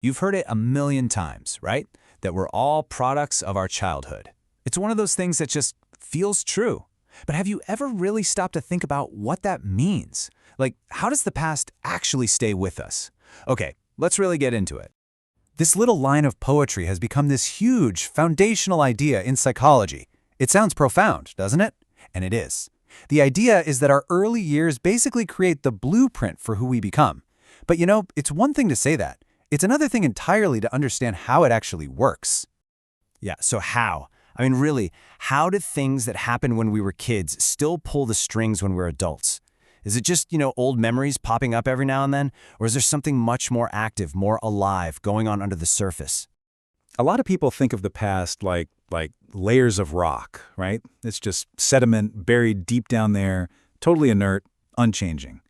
You've heard it a million times, right? That we're all products of our childhood. It's one of those things that just feels true. But have you ever really stopped to think about what that means? Like, how does the past actually stay with us? Okay, let's really get into it. This little line of poetry has become this huge, foundational idea in psychology. It sounds profound, doesn't it? And it is. The idea is that our early years basically create the blueprint for who we become. But you know, it's one thing to say that. It's another thing entirely to understand how it actually works. Yeah, so how? I mean, really, how do things that happened when we were kids still pull the strings when we're adults? Is it just, old memories popping up every now and then? Or is there something much more active, more alive, going on under the surface? A lot of people think of the past like layers of rock, right? It's just sediment buried deep down there, totally inert, unchanging.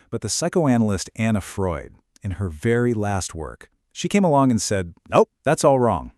But the psychoanalyst Anna Freud, in her very last work, she came along and said, nope, that's all wrong.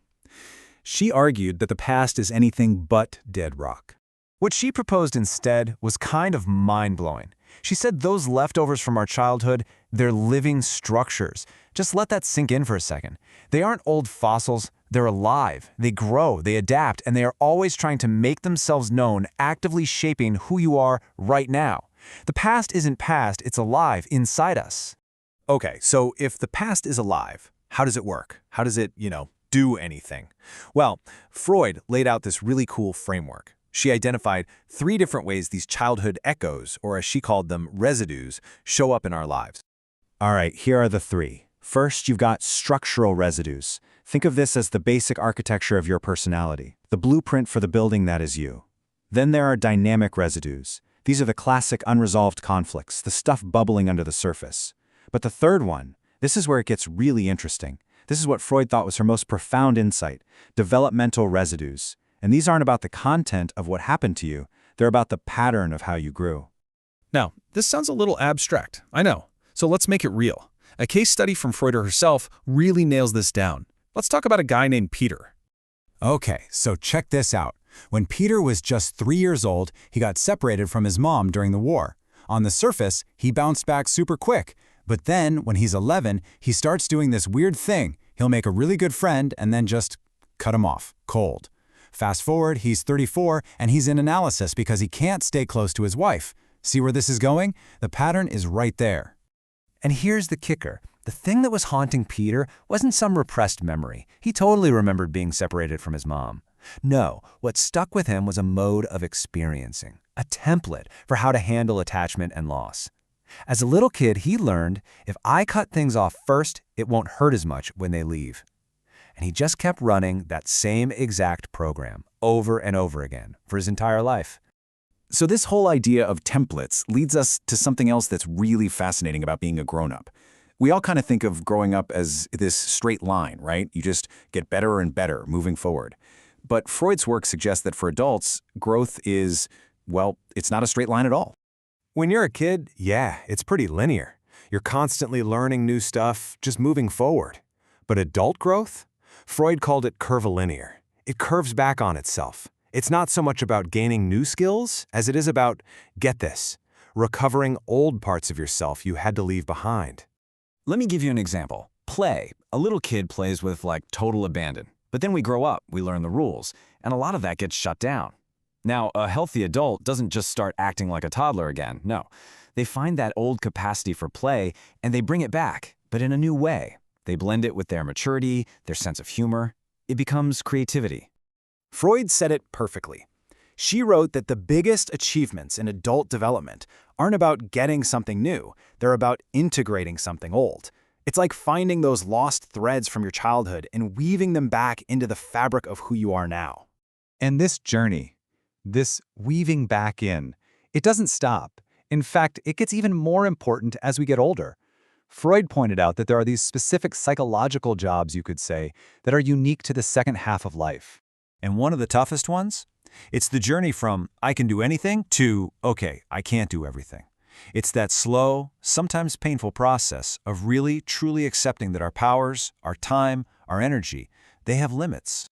She argued that the past is anything but dead rock. What she proposed instead was kind of mind-blowing. She said those leftovers from our childhood, they're living structures. Just let that sink in for a second. They aren't old fossils, they're alive, they grow, they adapt, and they are always trying to make themselves known, actively shaping who you are right now. The past isn't past, it's alive inside us. Okay, so if the past is alive, how does it work? How does it, do anything? Well, Freud laid out this really cool framework. She identified 3 different ways these childhood echoes, or as she called them, residues, show up in our lives. All right, here are the 3. First, you've got structural residues. Think of this as the basic architecture of your personality, the blueprint for the building that is you. Then there are dynamic residues. These are the classic unresolved conflicts, the stuff bubbling under the surface. But the third one, this is where it gets really interesting. This is what Freud thought was her most profound insight, developmental residues. And these aren't about the content of what happened to you, they're about the pattern of how you grew. Now, this sounds a little abstract, I know. So let's make it real. A case study from Freud herself really nails this down. Let's talk about a guy named Peter. Okay, so check this out. When Peter was just 3 years old, he got separated from his mom during the war. On the surface, he bounced back super quick. But then, when he's 11, he starts doing this weird thing. He'll make a really good friend and then just cut him off, cold. Fast forward, he's 34, and he's in analysis because he can't stay close to his wife. See where this is going? The pattern is right there. And here's the kicker. The thing that was haunting Peter wasn't some repressed memory. He totally remembered being separated from his mom. No, what stuck with him was a mode of experiencing, a template for how to handle attachment and loss. As a little kid, he learned, if I cut things off first, it won't hurt as much when they leave. And he just kept running that same exact program over and over again for his entire life. So this whole idea of templates leads us to something else that's really fascinating about being a grown-up. We all kind of think of growing up as this straight line, right? You just get better and better moving forward. But Freud's work suggests that for adults, growth is, well, it's not a straight line at all. When you're a kid, yeah, it's pretty linear. You're constantly learning new stuff, just moving forward. But adult growth? Freud called it curvilinear. It curves back on itself. It's not so much about gaining new skills as it is about, get this, recovering old parts of yourself you had to leave behind. Let me give you an example. Play. A little kid plays with total abandon. But then we grow up, we learn the rules, and a lot of that gets shut down. Now, a healthy adult doesn't just start acting like a toddler again, no. They find that old capacity for play, and they bring it back, but in a new way. They blend it with their maturity, their sense of humor. It becomes creativity. Freud said it perfectly. She wrote that the biggest achievements in adult development aren't about getting something new, they're about integrating something old. It's like finding those lost threads from your childhood and weaving them back into the fabric of who you are now. And this journey, this weaving back in, it doesn't stop. In fact, it gets even more important as we get older. Freud pointed out that there are these specific psychological jobs, you could say, that are unique to the second half of life. And one of the toughest ones? It's the journey from, I can do anything, to, okay, I can't do everything. It's that slow, sometimes painful process of really, truly accepting that our powers, our time, our energy, they have limits.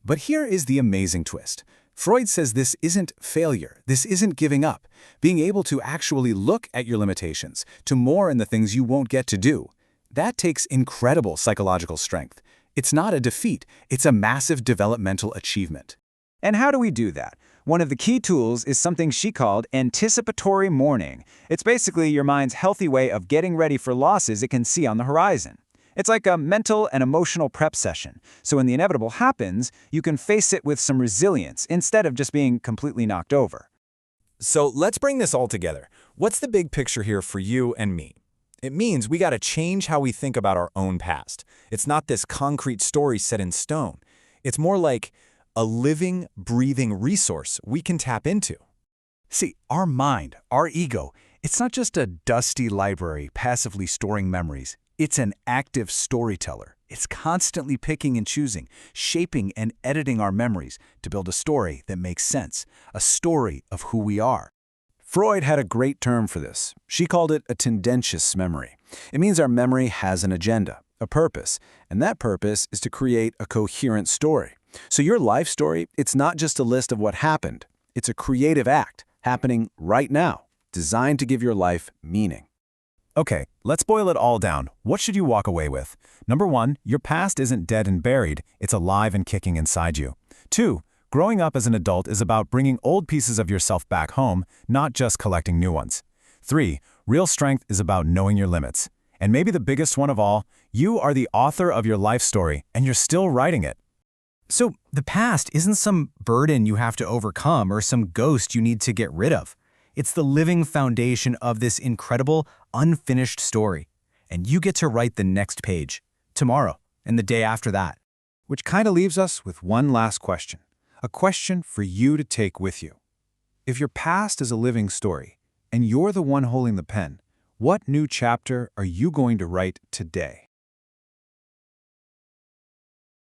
But here is the amazing twist. Freud says this isn't failure, this isn't giving up. Being able to actually look at your limitations, to more in the things you won't get to do. That takes incredible psychological strength. It's not a defeat, it's a massive developmental achievement. And how do we do that? One of the key tools is something she called anticipatory mourning. It's basically your mind's healthy way of getting ready for losses it can see on the horizon. It's like a mental and emotional prep session, so when the inevitable happens, you can face it with some resilience instead of just being completely knocked over. So let's bring this all together. What's the big picture here for you and me? It means we got to change how we think about our own past. It's not this concrete story set in stone. It's more like a living, breathing resource we can tap into. See, our mind, our ego, it's not just a dusty library passively storing memories. It's an active storyteller. It's constantly picking and choosing, shaping and editing our memories to build a story that makes sense, a story of who we are. Freud had a great term for this. She called it a tendentious memory. It means our memory has an agenda, a purpose, and that purpose is to create a coherent story. So your life story, it's not just a list of what happened. It's a creative act happening right now, designed to give your life meaning. Okay, let's boil it all down. What should you walk away with? Number 1, your past isn't dead and buried, it's alive and kicking inside you. 2, growing up as an adult is about bringing old pieces of yourself back home, not just collecting new ones. 3, real strength is about knowing your limits. And maybe the biggest one of all, you are the author of your life story, and you're still writing it. So the past isn't some burden you have to overcome or some ghost you need to get rid of. It's the living foundation of this incredible, unfinished story. And you get to write the next page, tomorrow, and the day after that. Which kind of leaves us with one last question. A question for you to take with you. If your past is a living story, and you're the one holding the pen, what new chapter are you going to write today?